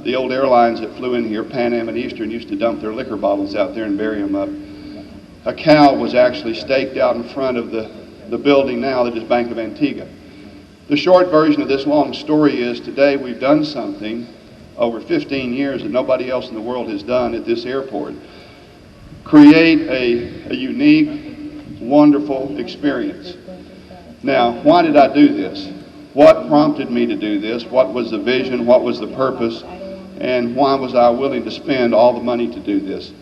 the old airlines that flew in here, Pan Am and Eastern, used to dump their liquor bottles out there and bury them up. A cow was actually staked out in front of the building now that is Bank of Antigua. The short version of this long story is today we've done something over 15 years that nobody else in the world has done at this airport. Create a unique, wonderful experience. Now, why did I do this? What prompted me to do this? What was the vision? What was the purpose? And why was I willing to spend all the money to do this?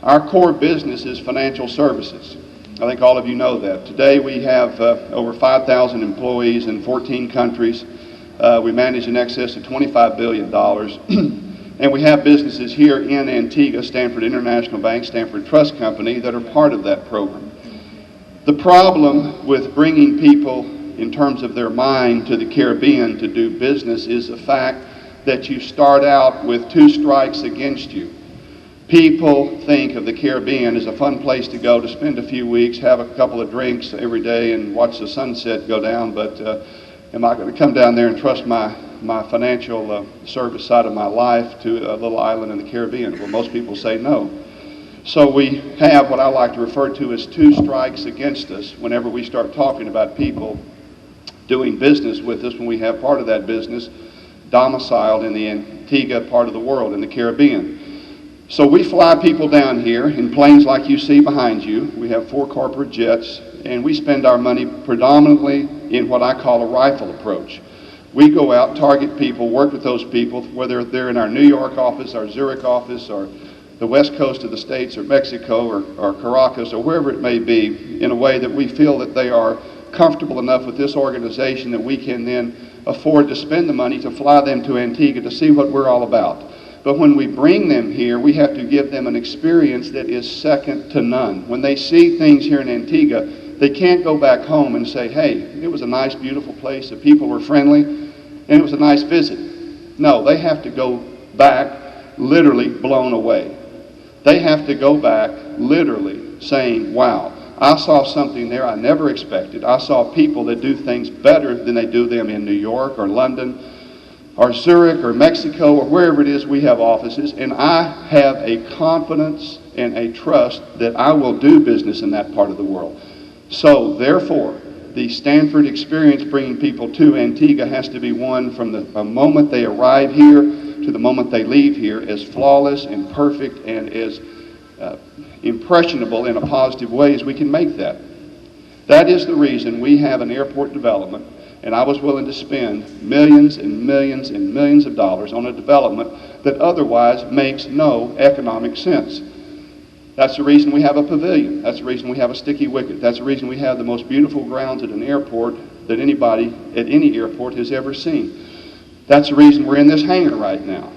Our core business is financial services. I think all of you know that. Today we have over 5,000 employees in 14 countries. We manage in excess of $25 billion. And we have businesses here in Antigua, Stanford International Bank, Stanford Trust Company, that are part of that program. The problem with bringing people in terms of their mind to the Caribbean to do business is the fact that you start out with 2 strikes against you. People think of the Caribbean as a fun place to go to spend a few weeks, have a couple of drinks every day and watch the sunset go down, but am I going to come down there and trust my financial service side of my life to a little island in the Caribbean? Well, most people say no. So we have what I like to refer to as 2 strikes against us whenever we start talking about people doing business with us, when we have part of that business domiciled in the Antigua part of the world, in the Caribbean. So we fly people down here in planes like you see behind you. We have 4 corporate jets, and we spend our money predominantly in what I call a rifle approach. We go out, target people, work with those people, whether they're in our New York office, our Zurich office, or the west coast of the States, or Mexico, or Caracas, or wherever it may be, in a way that we feel that they are comfortable enough with this organization that we can then afford to spend the money to fly them to Antigua to see what we're all about. But when we bring them here, we have to give them an experience that is second to none. When they see things here in Antigua, they can't go back home and say, hey, it was a nice, beautiful place, the people were friendly, and it was a nice visit. No, they have to go back literally blown away. They have to go back literally saying, wow, I saw something there I never expected. I saw people that do things better than they do them in New York or London or Zurich or Mexico or wherever it is we have offices, and I have a confidence and a trust that I will do business in that part of the world. So therefore, the Stanford experience bringing people to Antigua has to be one from the moment they arrive here to the moment they leave here as flawless and perfect and as impressionable in a positive way as we can make that. That is the reason we have an airport development, and I was willing to spend millions and millions and millions of dollars on a development that otherwise makes no economic sense. That's the reason we have a pavilion. That's the reason we have a sticky wicket. That's the reason we have the most beautiful grounds at an airport that anybody at any airport has ever seen. That's the reason we're in this hangar right now.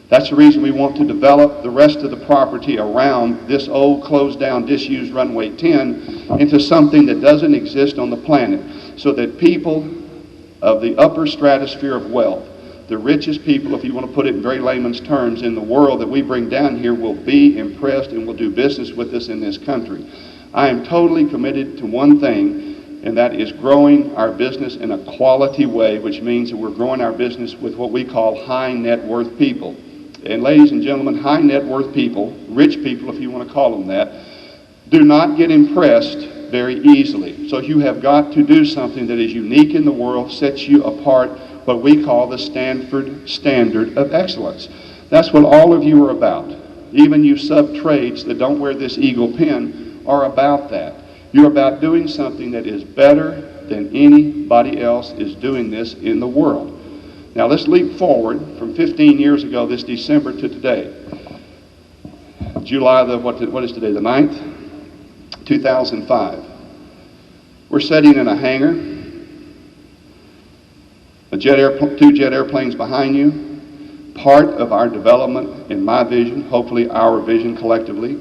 That's the reason we want to develop the rest of the property around this old, closed-down, disused runway 10 into something that doesn't exist on the planet, so that people of the upper stratosphere of wealth, the richest people, if you want to put it in very layman's terms, in the world that we bring down here will be impressed and will do business with us in this country. I am totally committed to one thing, and that is growing our business in a quality way, which means that we're growing our business with what we call high net worth people. And ladies and gentlemen, high net worth people, rich people if you want to call them that, do not get impressed very easily. So you have got to do something that is unique in the world, sets you apart, what we call the Stanford Standard of Excellence. That's what all of you are about. Even you sub-trades that don't wear this eagle pin are about that. You're about doing something that is better than anybody else is doing this in the world. Now let's leap forward from 15 years ago this December to today. July what is today, the 9th? 2005. We're sitting in a hangar, two jet airplanes behind you. Part of our development, in my vision, hopefully our vision collectively,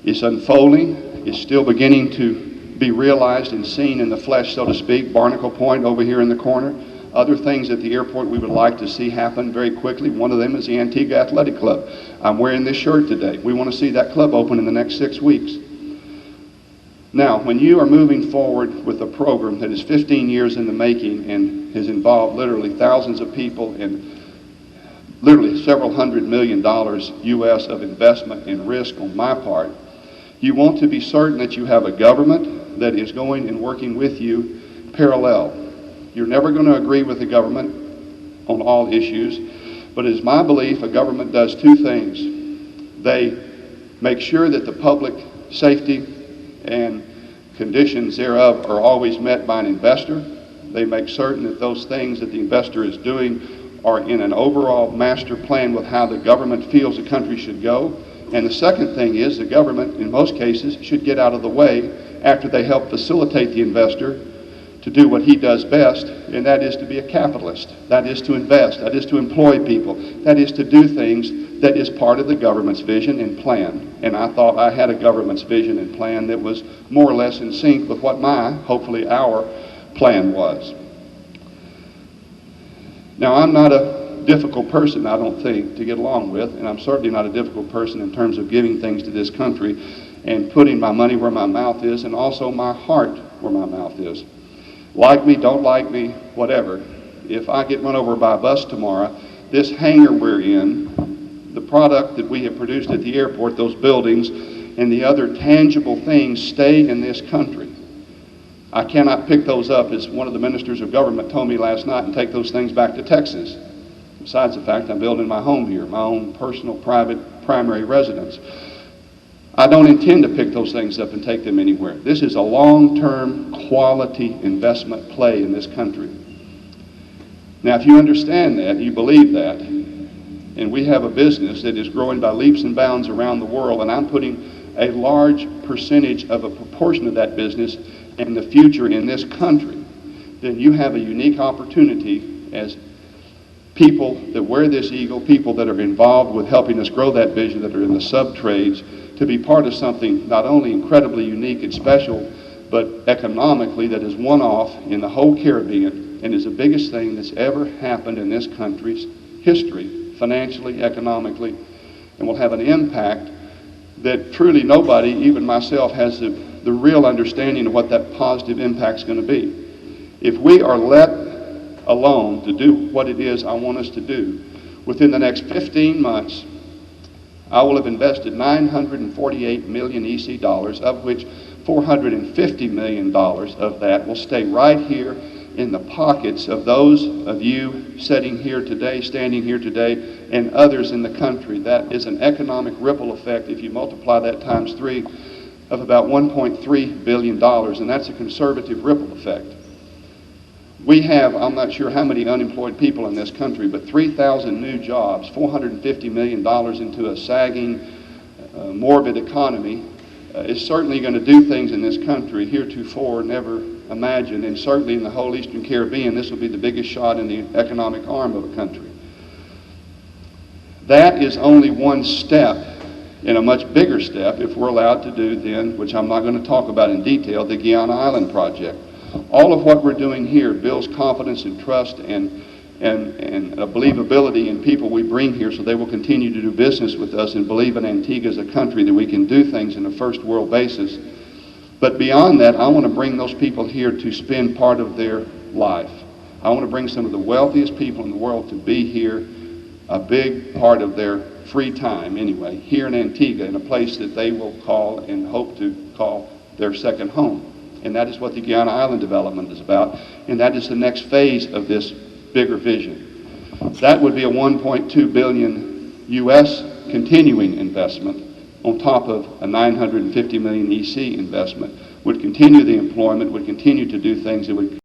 is unfolding, is still beginning to be realized and seen in the flesh, so to speak. Barnacle Point over here in the corner. Other things at the airport we would like to see happen very quickly. One of them is the Antigua Athletic Club. I'm wearing this shirt today. We want to see that club open in the next 6 weeks. Now, when you are moving forward with a program that is 15 years in the making and has involved literally thousands of people and literally several $100 million US of investment in risk on my part. You want to be certain that you have a government that is going and working with you parallel. You're never going to agree with the government on all issues, but it is my belief a government does two things. They make sure that the public safety and conditions thereof are always met by an investor. They make certain that those things that the investor is doing are in an overall master plan with how the government feels the country should go. And the second thing is the government, in most cases, should get out of the way after they help facilitate the investor to do what he does best, and that is to be a capitalist. That is to invest. That is to employ people. That is to do things that is part of the government's vision and plan. And I thought I had a government's vision and plan that was more or less in sync with what my, hopefully our, plan was. Now, I'm not a difficult person, I don't think, to get along with, and I'm certainly not a difficult person in terms of giving things to this country and putting my money where my mouth is and also my heart where my mouth is. Like me, don't like me, whatever. If I get run over by a bus tomorrow, this hangar we're in, the product that we have produced at the airport, those buildings, and the other tangible things stay in this country. I cannot pick those up, as one of the ministers of government told me last night, and take those things back to Texas. Besides the fact I'm building my home here, my own personal, private, primary residence. I don't intend to pick those things up and take them anywhere. This is a long-term quality investment play in this country. Now, if you understand that, you believe that, and we have a business that is growing by leaps and bounds around the world, and I'm putting a large percentage of a proportion of that business in the future in this country, then you have a unique opportunity as people that wear this eagle, people that are involved with helping us grow that vision, that are in the sub-trades, to be part of something not only incredibly unique and special, but economically that is one-off in the whole Caribbean and is the biggest thing that's ever happened in this country's history, financially, economically, and will have an impact that truly nobody, even myself, has the real understanding of what that positive impact is going to be. If we are let alone to do what it is I want us to do, within the next 15 months, I will have invested 948 million EC dollars, of which $450 million of that will stay right here in the pockets of those of you sitting here today, standing here today, and others in the country. That is an economic ripple effect, if you multiply that times 3, of about $1.3 billion, and that's a conservative ripple effect. We have, I'm not sure how many unemployed people in this country, but 3,000 new jobs, $450 million into a sagging, morbid economy is certainly going to do things in this country heretofore never imagined, and certainly in the whole Eastern Caribbean, this will be the biggest shot in the economic arm of a country. That is only one step in a much bigger step if we're allowed to do then, which I'm not going to talk about in detail, the Guyana Island project. All of what we're doing here builds confidence and trust and a believability in people we bring here, so they will continue to do business with us and believe in Antigua as a country that we can do things in a first world basis. But beyond that, I want to bring those people here to spend part of their life. I want to bring some of the wealthiest people in the world to be here, a big part of their free time anyway, here in Antigua, in a place that they will call and hope to call their second home. And that is what the Guyana Island development is about, and that is the next phase of this bigger vision. That would be a 1.2 billion US continuing investment on top of a 950 million EC investment, would continue the employment, would continue to do things that would